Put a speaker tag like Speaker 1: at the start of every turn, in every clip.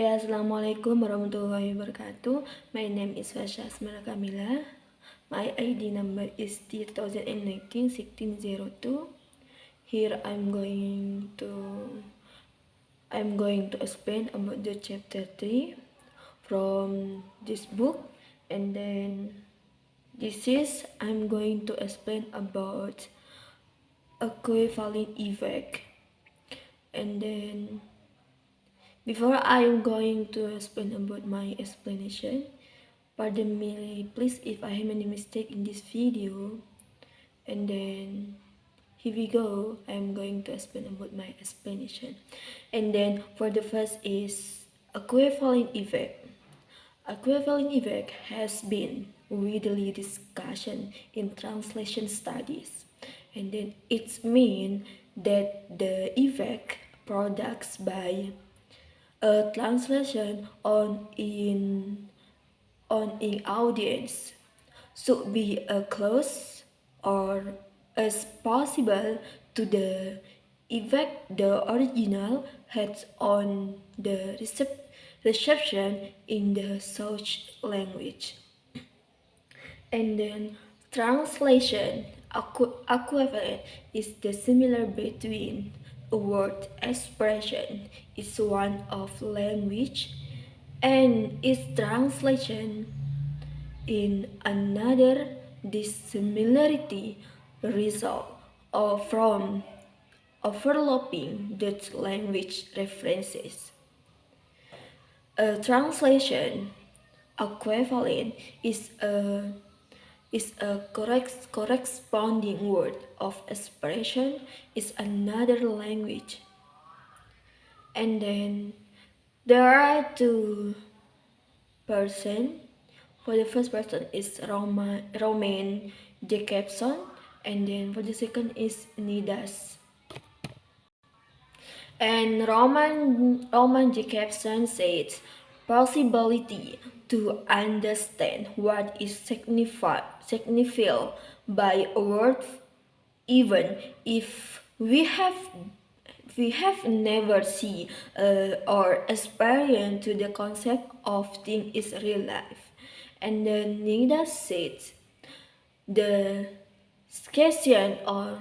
Speaker 1: Okay, Assalamualaikum warahmatullahi wabarakatuh. My name is Fasya Asmara Kamila. My ID number is 2019-1602. Here I'm going to explain about the chapter 3 from this book, and then I'm going to explain about equivalent effect. And then before I am going to explain about my explanation, pardon me please if I have any mistake in this video. And then here we go, I am going to explain about my explanation. And then for the first is equivalent effect. Equivalent effect has been widely discussed in translation studies, and then it means that the effect products by a translation on in audience should be as close or as possible to the effect the original had on the reception in the source language. And then translation equivalent is the similar between a word expression is one of language and its translation in another. This similarity result from overlapping Dutch language references. A translation equivalent is a corresponding word of expression is another language. And then there are two persons. For the first person is Roman Jacobson, and then for the second is Nidas. And Roman Jacobson says possibility to understand what is signified by a word, even if we have never seen or experienced the concept of thing is real life. And then Nida says the scarcity or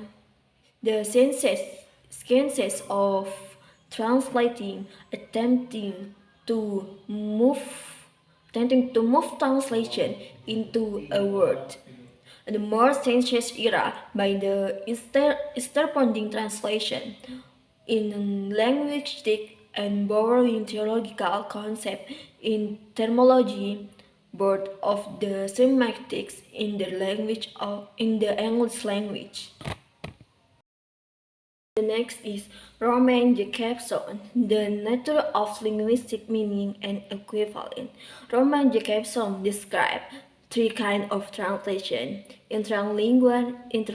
Speaker 1: the senses of translating, attempting to move translation into a word. The more senses era by the interpreting translation in linguistic and borrowing theological concept in terminology both of the semantics in the English language. The next is Roman Jacobson, the nature of linguistic meaning and equivalent. Roman Jacobson described three kinds of translation: interlingual, and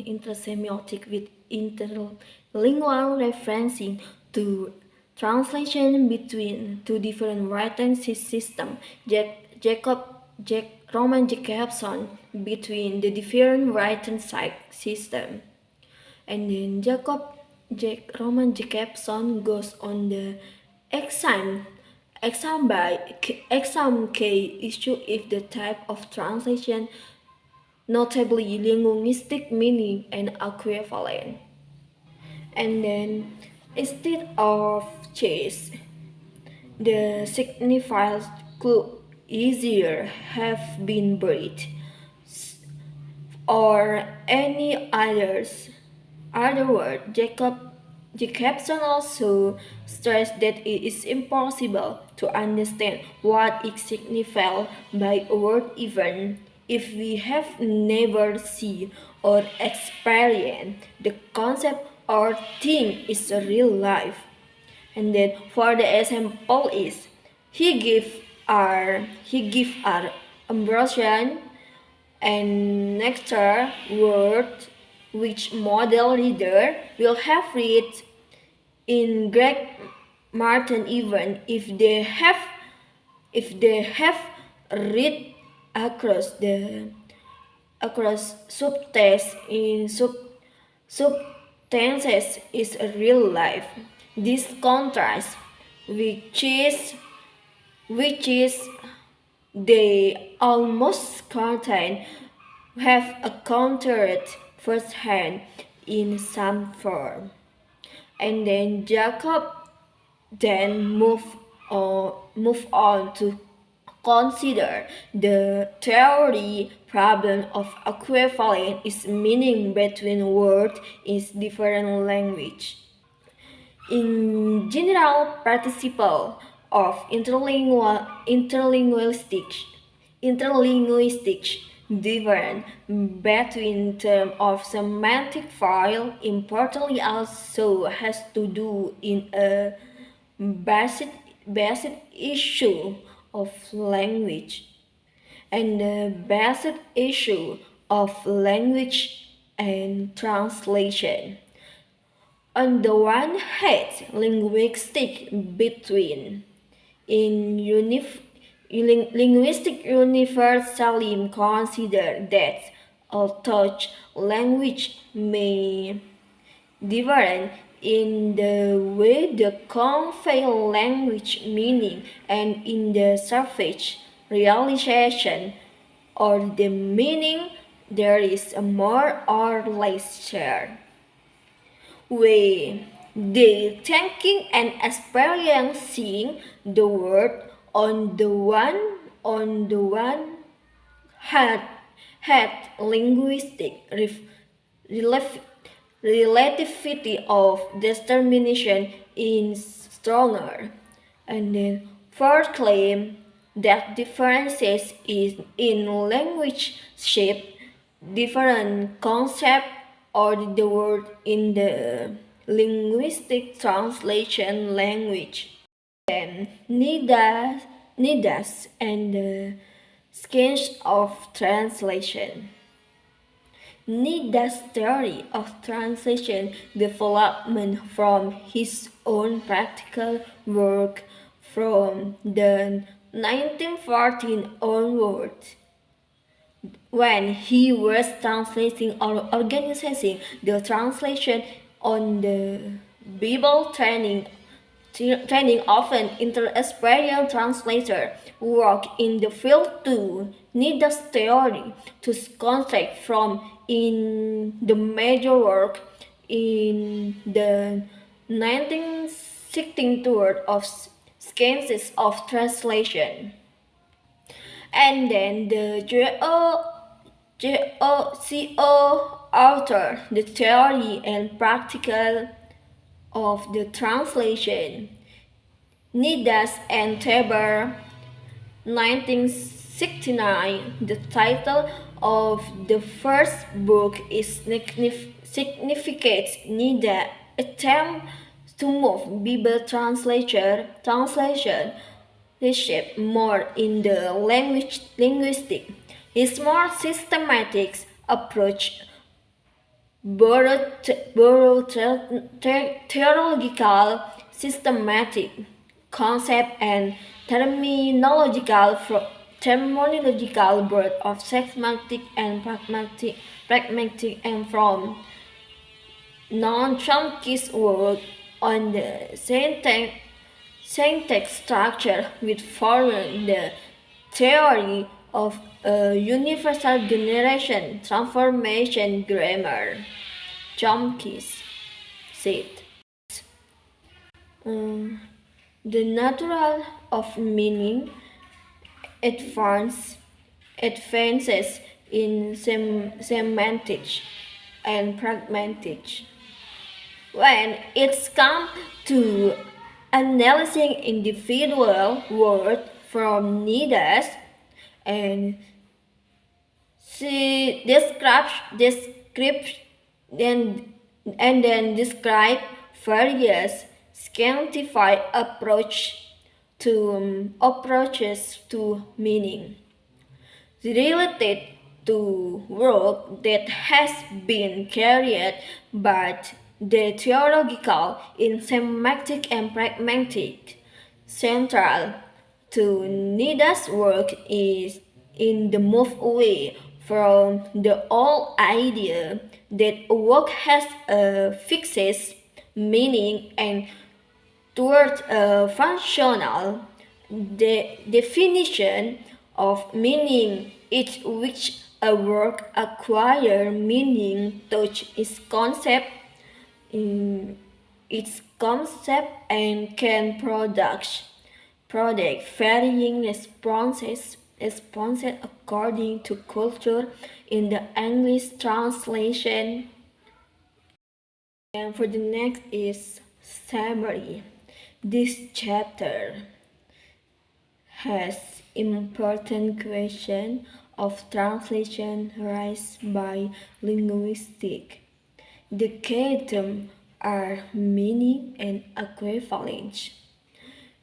Speaker 1: intersemiotic, with interlingual referencing to translation between two different writing systems. Roman Jacobson between the different writing systems. And then Roman Jacobson goes on the exam K issue if the type of translation, notably linguistic meaning and equivalent. And then instead of chase, the signifiers could easier have been buried or any other word. Jacobson also stressed that it is impossible to understand what is signified by a word even if we have never seen or experienced the concept or thing is real life. And then for the example is he give our Ambrosian and nectar word which model reader will have read in Greg Martin even if they have read across subtext in subtenses is a real life. This contrast which is they almost certain have encountered firsthand in some form. And then Jacob then move on to consider the theory problem of equivalent is meaning between words in different language. In general participle of interlinguistics different between terms of semantic file importantly also has to do in a basic issue of language and the basic issue of language and translation. On the one hand, linguistic between linguistic universalism consider that although language may differ in the way the convey language meaning and in the surface realization or the meaning there is a more or less share way they thinking and experiencing the world on the one had linguistic relativity of determination is stronger, and then first claim that differences in language shape different concept or the word in the linguistic translation language. Then Nidas and the sketch of translation. Nida's theory of translation development from his own practical work from the 1914 onward, when he was translating or organizing the translation on the Bible training often inter-experienced translator work in the field to Nida's theory to construct from in the major work in the 1916 tour of Sciences of Translation. And then the GOCO author the theory and practical of the translation. Nidas and Tabor, 1969. The title of the first book is significant Nida attempt to move Bible translation shape more in the linguistic. His more systematic approach borrow theological, systematic concept and terminological both of semantic and pragmatic and from non-Chomsky's work on the syntax structure with forming the theory of a universal generation transformation grammar, Chomsky said. The natural of meaning advances in semantics and pragmatics. When it's come to analyzing individual words from Nidas, and she describes and then describe various scientific approaches to meaning related to work that has been carried by the theological in semantic and pragmatic. Central to Nida's work is in the move away from the old idea that a work has a fixed meaning and towards a functional definition of meaning, each which a work acquire meaning touch its concept and can product varying responses according to culture in the English translation. And for the next is summary. This chapter has important question of translation raised by linguistics. The key terms are meaning and equivalence.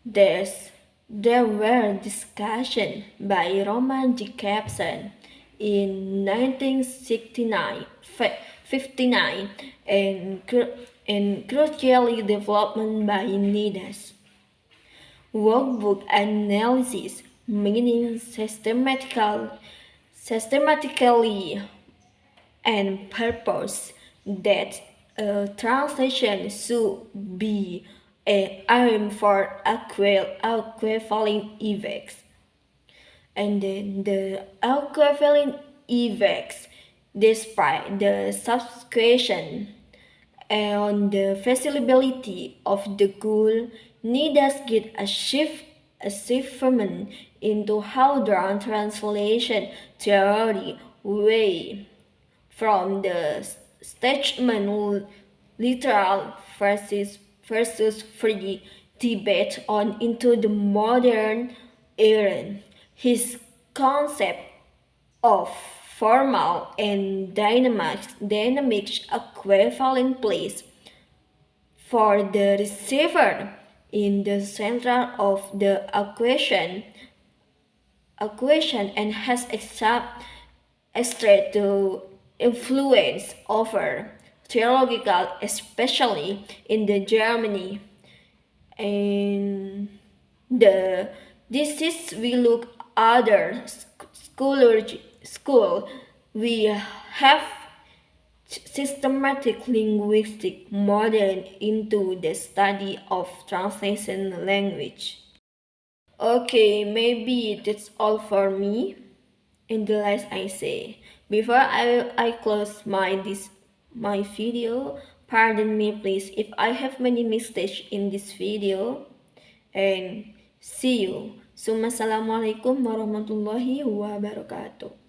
Speaker 1: There were discussions by Roman Jacobson in 1969 59 and crucially development by Nidas. Workbook analysis, meaning systematically and purpose that a translation should be an aim for equivalent effects. And then the equivalent effects despite the subscription and the feasibility of the goal need us get a shiftment into how the translation theory way from the statement literal versus free debate on into the modern era. His concept of formal and dynamic equivalent place for the receiver in the center of the equation and has extra to influence over theological, especially in the Germany. And this is we look other school we have systematic linguistic modern into the study of translation language. Okay, maybe that's all for me. In the last I say, before I close my video, pardon me please if I have many mistakes in this video, and see you. Assalamualaikum warahmatullahi wabarakatuh.